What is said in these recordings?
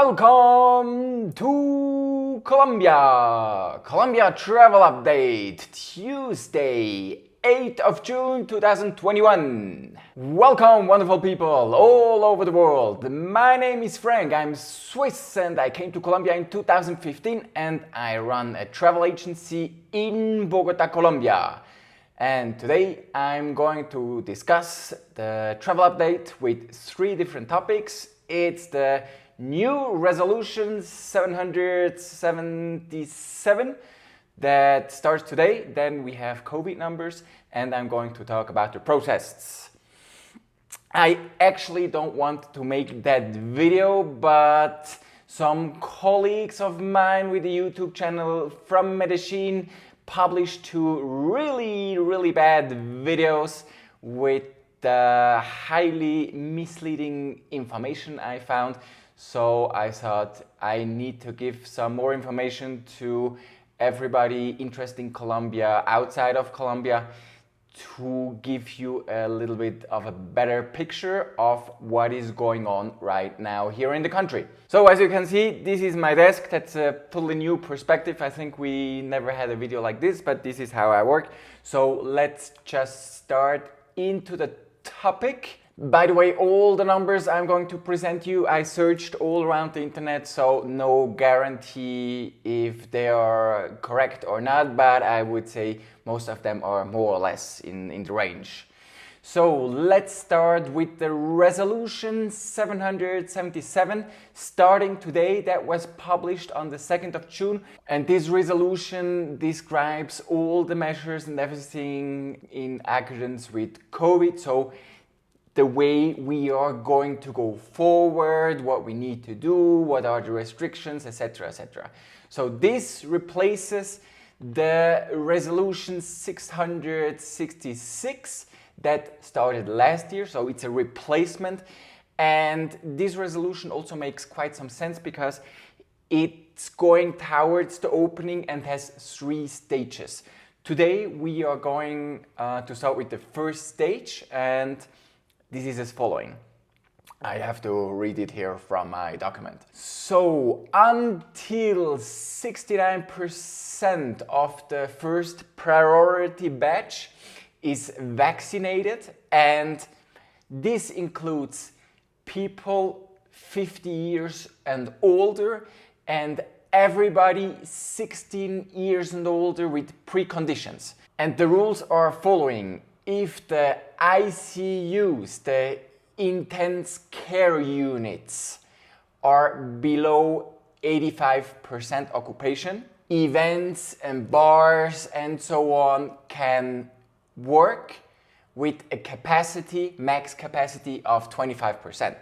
Welcome to Colombia! Colombia Travel Update, Tuesday, 8th of June 2021. Welcome, wonderful people all over the world. My name is Frank, I'm Swiss and I came to Colombia in 2015 and I run a travel agency in Bogota, Colombia. And today I'm going to discuss the travel update with three different topics. It's the new resolution 777 that starts today. Then we have COVID numbers and I'm going to talk about the protests. I actually don't want to make that video, but some colleagues of mine with the YouTube channel from Medellin published two really bad videos with highly misleading information I found. So I thought I need to give some more information to everybody interested in Colombia, outside of Colombia, to give you a little bit of a better picture of what is going on right now here in the country. So as you can see, this is my desk. That's a totally new perspective. I think we never had a video like this, but this is how I work. So let's just start into the topic. By the way, all the numbers I'm going to present you, I searched all around the internet, so no guarantee if they are correct or not, but I would say most of them are more or less in the range. So let's start with the resolution 777 starting today. That was published on the 2nd of June, and this resolution describes all the measures and everything in accordance with COVID. So the way we are going to go forward, what we need to do, what are the restrictions, etc., etc. So this replaces the resolution 666 that started last year. So it's a replacement, and this resolution also makes quite some sense because it's going towards the opening and has three stages. Today we are going to start with the first stage, and this is as following. I have to read it here from my document. So until 69% of the first priority batch is vaccinated, and this includes people 50 years and older and everybody 16 years and older with preconditions. And the rules are following. If the ICUs, the intense care units, are below 85% occupation, events and bars and so on can work with a capacity, max capacity of 25%.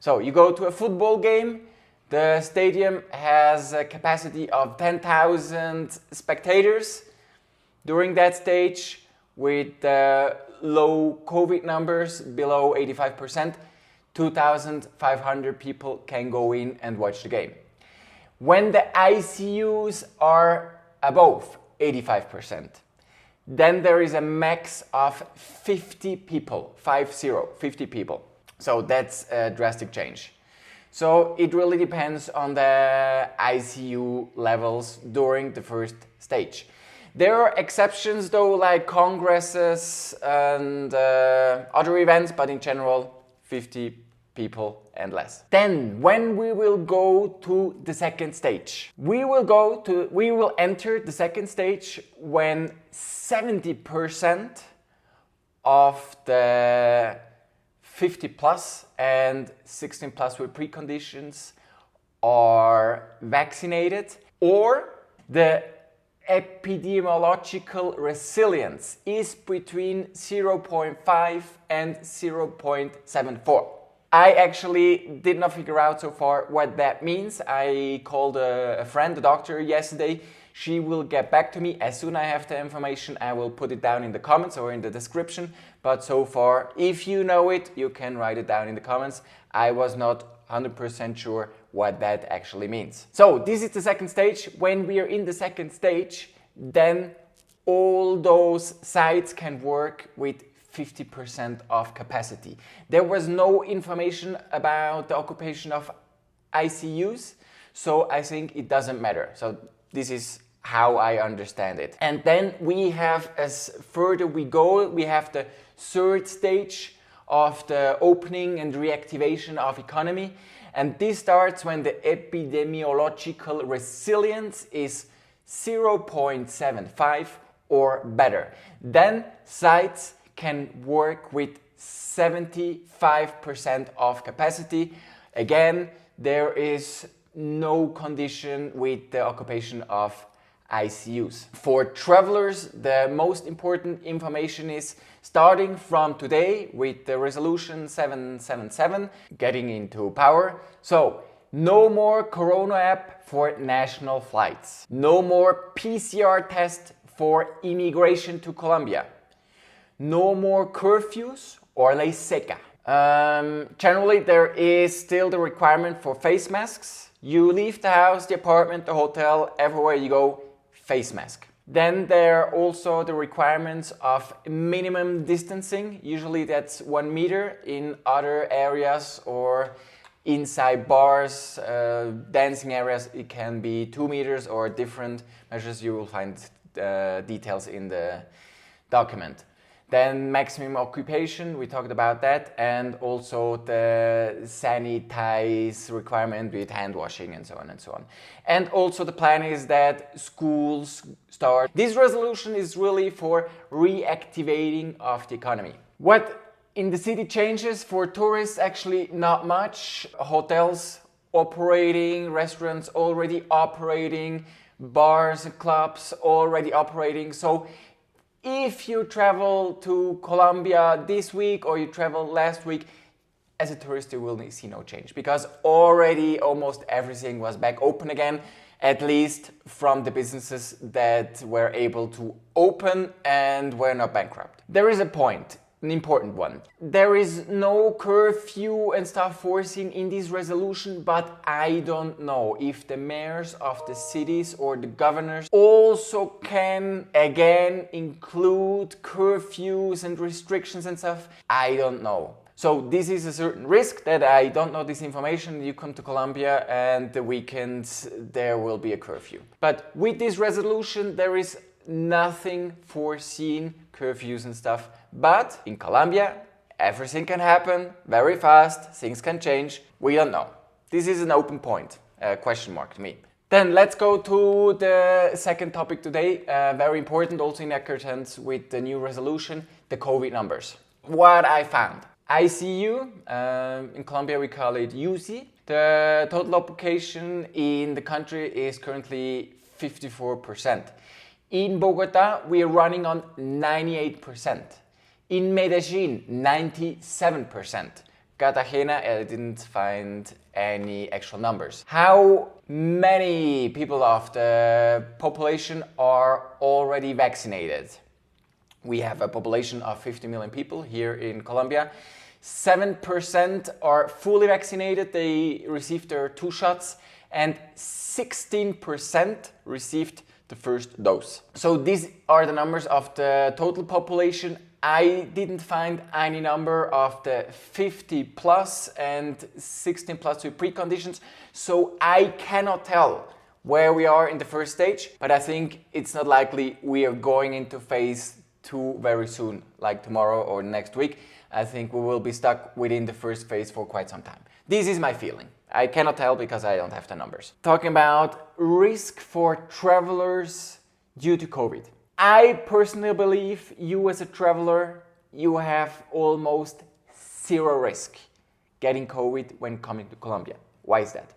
So you go to a football game, the stadium has a capacity of 10,000 spectators. During that stage, with low COVID numbers below 85%, 2,500 people can go in and watch the game. When the ICUs are above 85%, then there is a max of 50 people, 50 people. So that's a drastic change. So it really depends on the ICU levels during the first stage. There are exceptions though, like congresses and other events, but in general 50 people and less. Then when we will go to the second stage, we will enter the second stage when 70% of the 50 plus and 16 plus with preconditions are vaccinated, or the epidemiological resilience is between 0.5 and 0.74. I actually did not figure out so far what that means. I called a friend, a doctor, yesterday. She will get back to me as soon as I have the information. I will put it down in the comments or in the description. But so far, if you know it, you can write it down in the comments. I was not 100% sure what that actually means. So this is the second stage. When we are in the second stage, then all those sites can work with 50% of capacity. There was no information about the occupation of ICUs, so I think it doesn't matter. So this is how I understand it. And then we have, as further we go, we have the third stage of the opening and reactivation of economy. And this starts when the epidemiological resilience is 0.75 or better. Then sites can work with 75% of capacity. Again, there is no condition with the occupation of ICUs. For travelers, the most important information is starting from today with the resolution 777 getting into power. So, no more CoronaApp for national flights. No more PCR test for immigration to Colombia. No more curfews or ley seca. Generally, there is still the requirement for face masks. You leave the house, the apartment, the hotel, everywhere you go, face mask. Then there are also the requirements of minimum distancing. Usually that's 1 meter. In other areas or inside bars, dancing areas, it can be 2 meters or different measures. You will find details in the document. Then maximum occupation, we talked about that, and also the sanitize requirement with hand washing and so on and so on. And also the plan is that schools start. This resolution is really for reactivating of the economy. What in the city changes for tourists? Actually not much. Hotels operating, restaurants already operating, bars and clubs already operating. So if you travel to Colombia this week or you traveled last week, as a tourist you will see no change because already almost everything was back open again, at least from the businesses that were able to open and were not bankrupt. There is a point, an important one. There is no curfew and stuff foreseen in this resolution, but I don't know if the mayors of the cities or the governors also can again include curfews and restrictions and stuff. I don't know. So this is a certain risk that I don't know this information. You come to Colombia and the weekends there will be a curfew. But with this resolution there is nothing foreseen, curfews and stuff. But in Colombia, everything can happen very fast, things can change, we don't know. This is an open point, question mark to me. Then let's go to the second topic today, very important also in accordance with the new resolution, the COVID numbers. What I found. ICU, in Colombia we call it UCI. The total occupation in the country is currently 54%. In Bogota, we are running on 98%. In Medellin, 97%. Cartagena, I didn't find any actual numbers. How many people of the population are already vaccinated? We have a population of 50 million people here in Colombia. 7% are fully vaccinated, they received their 2 shots, and 16% received the first dose. So these are the numbers of the total population. I didn't find any number of the 50 plus and 16 plus with preconditions, so I cannot tell where we are in the first stage, but I think it's not likely we are going into phase 2 very soon, like tomorrow or next week. I think we will be stuck within the first phase for quite some time. This is my feeling. I cannot tell because I don't have the numbers. Talking about risk for travelers due to COVID. I personally believe you as a traveler, you have almost zero risk getting COVID when coming to Colombia. Why is that?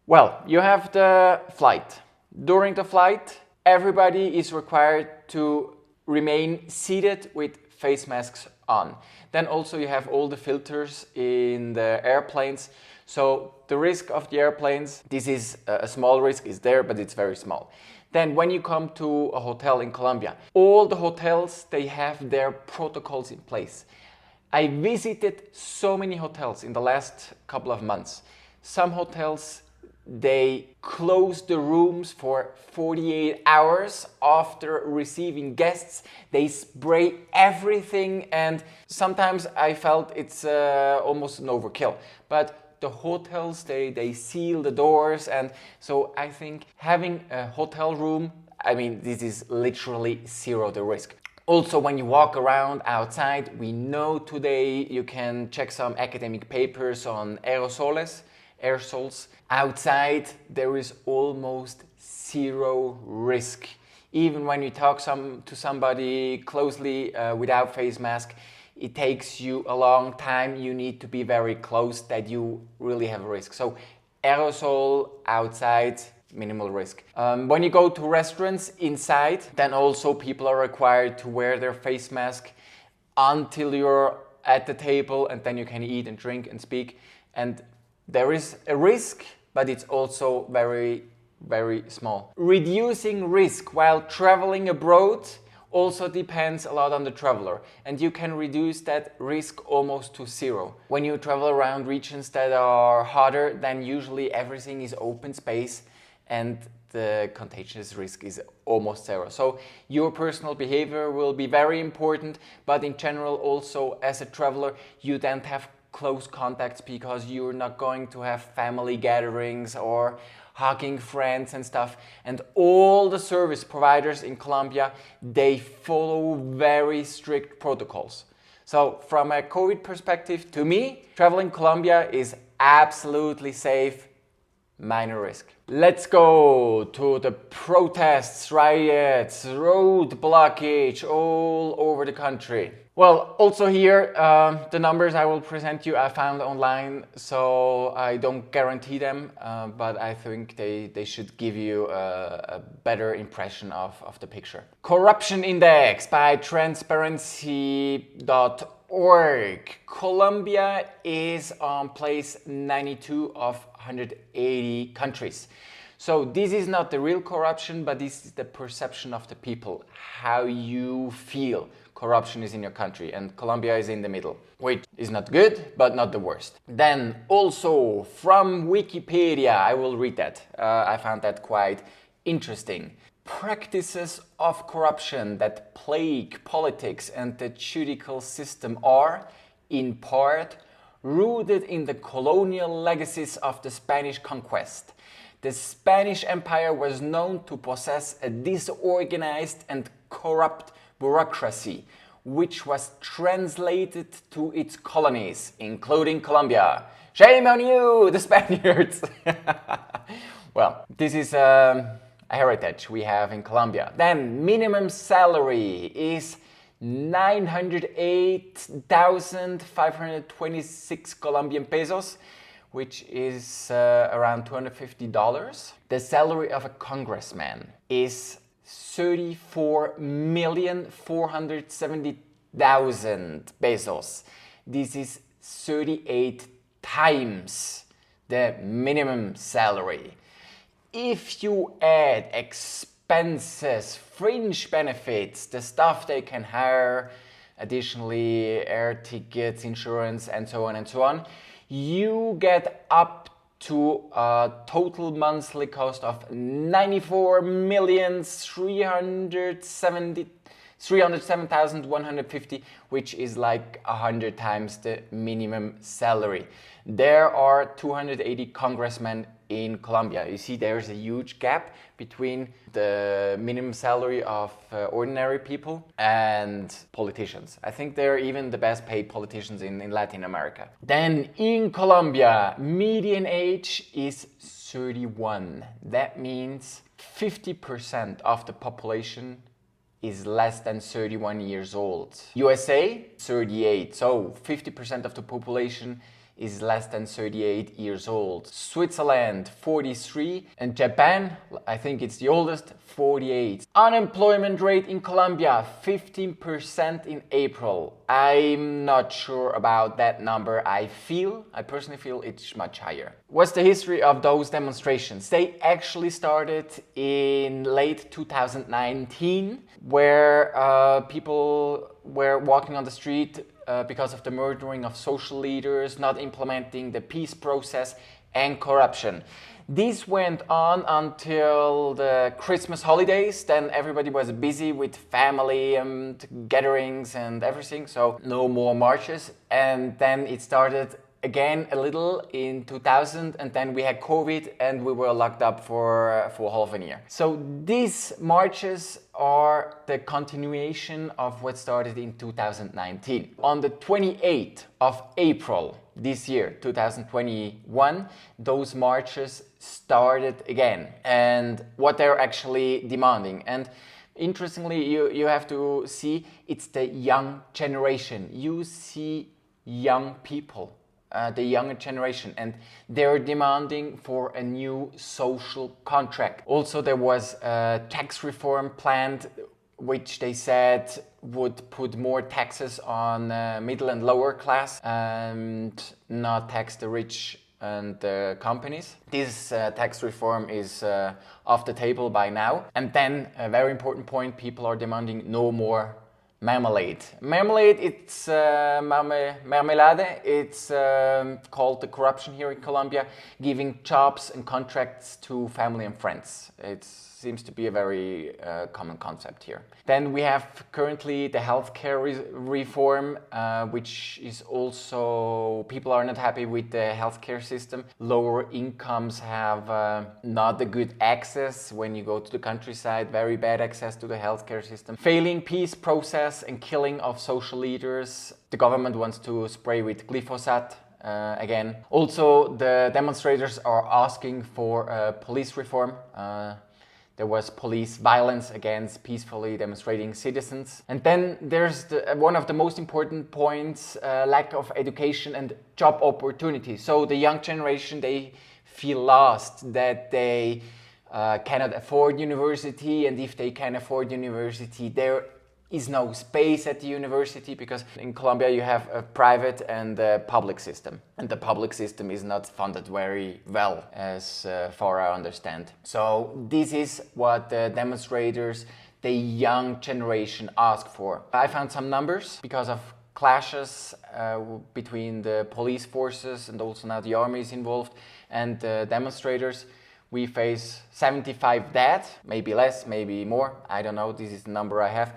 Well, you have the flight. During the flight, everybody is required to remain seated with face masks on. Then also you have all the filters in the airplanes. So the risk of the airplanes, this is a small risk, is there, but it's very small. Then when you come to a hotel in Colombia, all the hotels, they have their protocols in place. I visited so many hotels in the last couple of months. Some hotels, they close the rooms for 48 hours after receiving guests. They spray everything, and sometimes I felt it's almost an overkill. But the hotels, they seal the doors, and so I think having a hotel room, I mean, this is literally zero the risk. Also, when you walk around outside, we know today you can check some academic papers on aerosols. Outside, there is almost zero risk. Even when you talk to somebody closely without face mask, it takes you a long time. You need to be very close that you really have a risk. So aerosol outside, minimal risk. When you go to restaurants inside, then also people are required to wear their face mask until you're at the table, and then you can eat and drink and speak. And there is a risk, but it's also very, very small. Reducing risk while traveling abroad also depends a lot on the traveler, and you can reduce that risk almost to zero. When you travel around regions that are hotter, then usually everything is open space and the contagious risk is almost zero. So your personal behavior will be very important, but in general also as a traveler, you don't have close contacts because you're not going to have family gatherings or hugging friends and stuff. And all the service providers in Colombia, they follow very strict protocols. So from a COVID perspective, to me, traveling Colombia is absolutely safe, minor risk. Let's go to the protests, riots, road blockage all over the country. Well, also here, the numbers I will present you I found online, so I don't guarantee them, but I think they should give you a better impression of the picture. Corruption Index by transparency.org. Colombia is on place 92 of 180 countries. So this is not the real corruption, but this is the perception of the people, how you feel corruption is in your country, and Colombia is in the middle, which is not good, but not the worst. Then also from Wikipedia, I will read that. I found that quite interesting. Practices of corruption that plague politics and the judicial system are, in part, rooted in the colonial legacies of the Spanish conquest. The Spanish Empire was known to possess a disorganized and corrupt bureaucracy, which was translated to its colonies, including Colombia. Shame on you, the Spaniards! Well, this is a heritage we have in Colombia. Then, minimum salary is 908,526 Colombian pesos, which is around $250. The salary of a congressman is 34,470,000 pesos. This is 38 times the minimum salary. If you add expenses, fringe benefits, the stuff they can hire, additionally air tickets, insurance, and so on, you get up to a total monthly cost of 94,307,150, which is like 100 times the minimum salary. There are 280 congressmen in Colombia. You see, there's a huge gap between the minimum salary of ordinary people and politicians. I think they're even the best paid politicians in Latin America. Then in Colombia, median age is 31. That means 50% of the population is less than 31 years old. USA, 38. So 50% of the population is less than 38 years old. Switzerland, 43. And Japan, I think it's the oldest, 48. Unemployment rate in Colombia, 15% in April. I'm not sure about that number. I personally feel it's much higher. What's the history of those demonstrations? They actually started in late 2019, where people were walking on the street because of the murdering of social leaders, not implementing the peace process, and corruption. This went on until the Christmas holidays. Then everybody was busy with family and gatherings and everything, so no more marches. And then it started again a little in 2000, and then we had COVID and we were locked up for half a year. So these marches are the continuation of what started in 2019. On the 28th of April this year, 2021, those marches started again, and what they're actually demanding. And interestingly, you have to see it's the young generation. You see young people, the younger generation, and they're demanding for a new social contract. Also, there was a tax reform planned, which they said would put more taxes on middle and lower class and not tax the rich and companies. This tax reform is off the table by now. And then a very important point, people are demanding no more marmalade. Marmalade, it's marmelade. It's called the corruption here in Colombia, giving jobs and contracts to family and friends. It seems to be a very common concept here. Then we have currently the healthcare reform, which is also, people are not happy with the healthcare system. Lower incomes have not the good access when you go to the countryside, very bad access to the healthcare system. Failing peace process and killing of social leaders. The government wants to spray with glyphosate. Again. Also, the demonstrators are asking for police reform. There was police violence against peacefully demonstrating citizens. And then there's one of the most important points, lack of education and job opportunities. So the young generation, they feel lost, that they cannot afford university, and if they can afford university, there is no space at the university, because in Colombia you have a private and a public system, and the public system is not funded very well, as far I understand. So this is what the demonstrators, the young generation, ask for. I found some numbers because of clashes between the police forces, and also now the army is involved, and the demonstrators. We face 75 dead, maybe less, maybe more, I don't know, this is the number I have.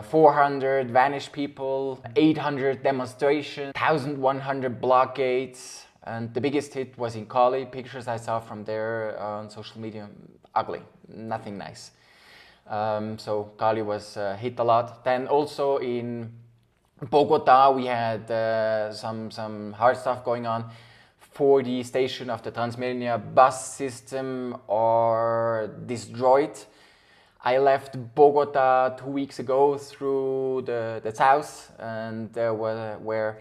400 vanished people, 800 demonstrations, 1,100 blockades, and the biggest hit was in Cali. Pictures I saw from there on social media, ugly, nothing nice. So Cali was hit a lot. Then also in Bogota we had some hard stuff going on. 40 stations of the Transmilenio bus system are destroyed. I left Bogota 2 weeks ago through the south, and there were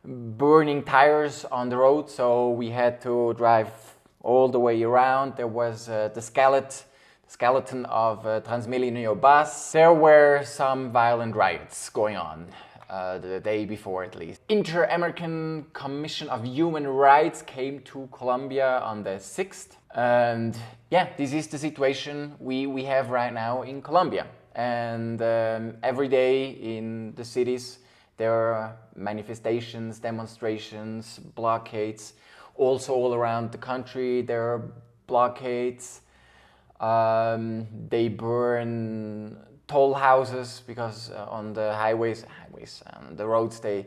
burning tires on the road, so we had to drive all the way around. There was the skeleton of a Transmilenio bus. There were some violent riots going on. The day before, at least. Inter-American Commission of Human Rights came to Colombia on the 6th. And yeah, this is the situation we have right now in Colombia. And every day in the cities there are manifestations, demonstrations, blockades. Also all around the country there are blockades. They burn toll houses, because on the highways, on the roads, they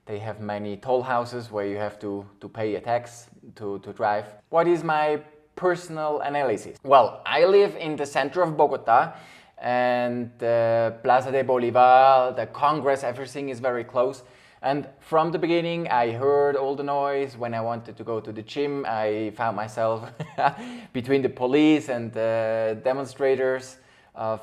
have many toll houses where you have to pay a tax to drive. What is my personal analysis? Well, I live in the center of Bogota, and the Plaza de Bolivar, the Congress, everything is very close. And from the beginning, I heard all the noise. When I wanted to go to the gym, I found myself between the police and the demonstrators,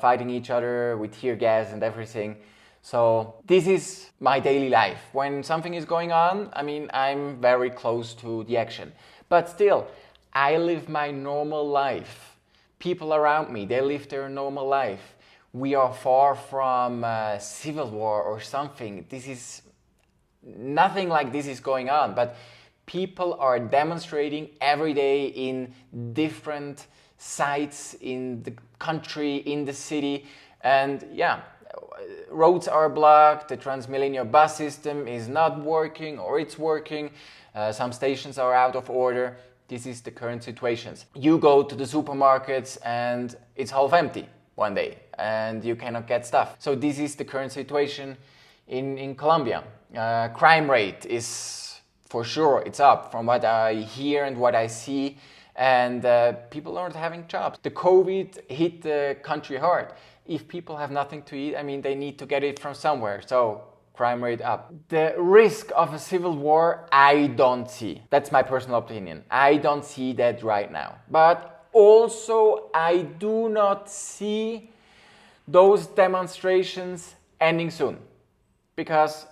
fighting each other with tear gas and everything. So this is my daily life. When something is going on, I mean, I'm very close to the action. But still, I live my normal life. People around me, they live their normal life. We are far from civil war or something. This is nothing like this is going on, but people are demonstrating every day in different sites in the country, in the city, and yeah, roads are blocked, the Transmilenio bus system is not working, or it's working, some stations are out of order. This is the current situations. You go to the supermarkets and it's half empty one day and you cannot get stuff. So this is the current situation in Colombia. Crime rate is For sure, it's up from what I hear and what I see, and people aren't having jobs. The COVID hit the country hard. If people have nothing to eat, I mean, they need to get it from somewhere. So crime rate up. The risk of a civil war, I don't see. That's my personal opinion. I don't see that right now. But also, I do not see those demonstrations ending soon. Because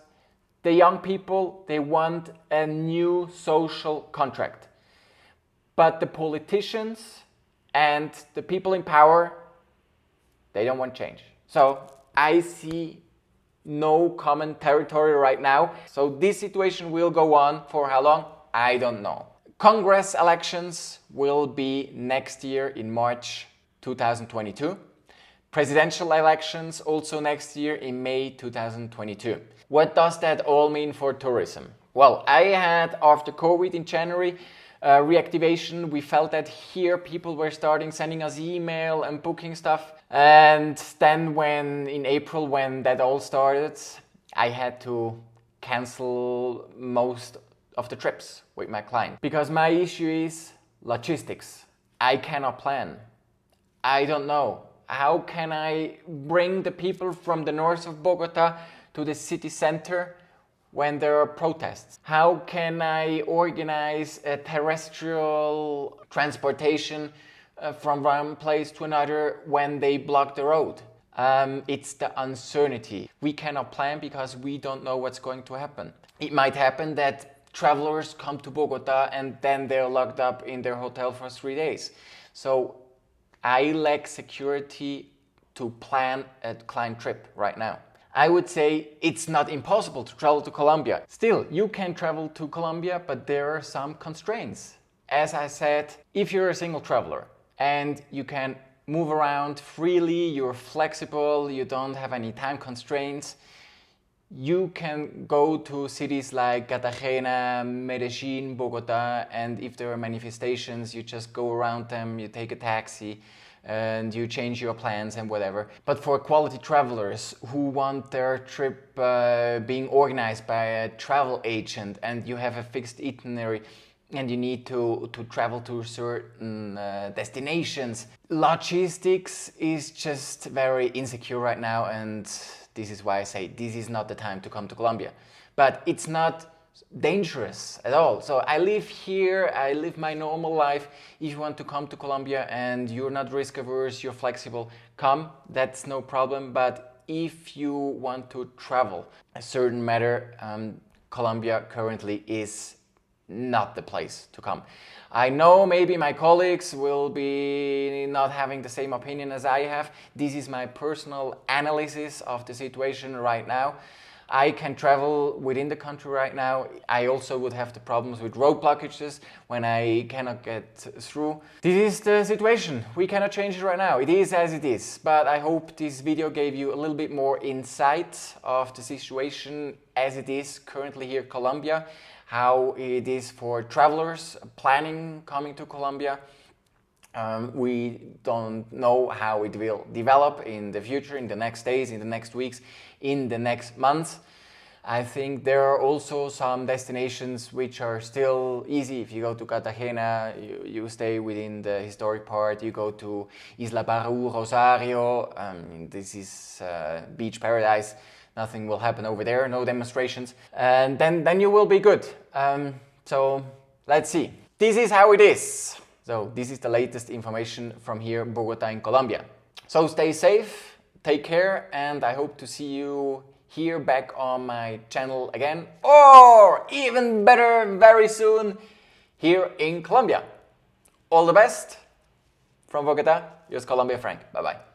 the young people, they want a new social contract. But the politicians and the people in power, they don't want change. So I see no common territory right now. So this situation will go on for how long? I don't know. Congress elections will be next year in March 2022. Presidential elections also next year in May 2022. What does that all mean for tourism? Well, I had after COVID in January reactivation. We felt that here people were starting sending us email and booking stuff. And then in April, when that all started, I had to cancel most of the trips with my client. Because my issue is logistics. I cannot plan. I don't know. How can I bring the people from the north of Bogota to the city center when there are protests? How can I organize a terrestrial transportation from one place to another when they block the road? It's the uncertainty. We cannot plan because we don't know what's going to happen. It might happen that travelers come to Bogota and then they're locked up in their hotel for 3 days. So I lack security to plan a client trip right now. I would say it's not impossible to travel to Colombia. Still, you can travel to Colombia, but there are some constraints. As I said, if you're a single traveler and you can move around freely, you're flexible, you don't have any time constraints, you can go to cities like Cartagena, Medellin, Bogota, and if there are manifestations, you just go around them, you take a taxi, and you change your plans and whatever. But for quality travelers who want their trip being organized by a travel agent and you have a fixed itinerary and you need to travel to certain destinations, logistics is just very insecure right now, and this is why I say this is not the time to come to Colombia. But it's not dangerous at all. So I live here, I live my normal life. If you want to come to Colombia and you're not risk averse, you're flexible, come, that's no problem. But if you want to travel a certain matter, Colombia currently is not the place to come. I know maybe my colleagues will be not having the same opinion as I have. This is my personal analysis of the situation right now. I can travel within the country right now. I also would have the problems with road blockages when I cannot get through. This is the situation. We cannot change it right now. It is as it is. But I hope this video gave you a little bit more insight of the situation as it is currently here in Colombia, how it is for travelers planning coming to Colombia. We don't know how it will develop in the future, in the next days, in the next weeks, in the next months. I think there are also some destinations which are still easy. If you go to Cartagena, you stay within the historic part. You go to Isla Barú, Rosario. This is beach paradise. Nothing will happen over there, no demonstrations. And then you will be good. So let's see. This is how it is. So this is the latest information from here, Bogota in Colombia. So stay safe, take care, and I hope to see you here back on my channel again, or even better, very soon, here in Colombia. All the best from Bogota, yours Colombiafrank. Bye-bye.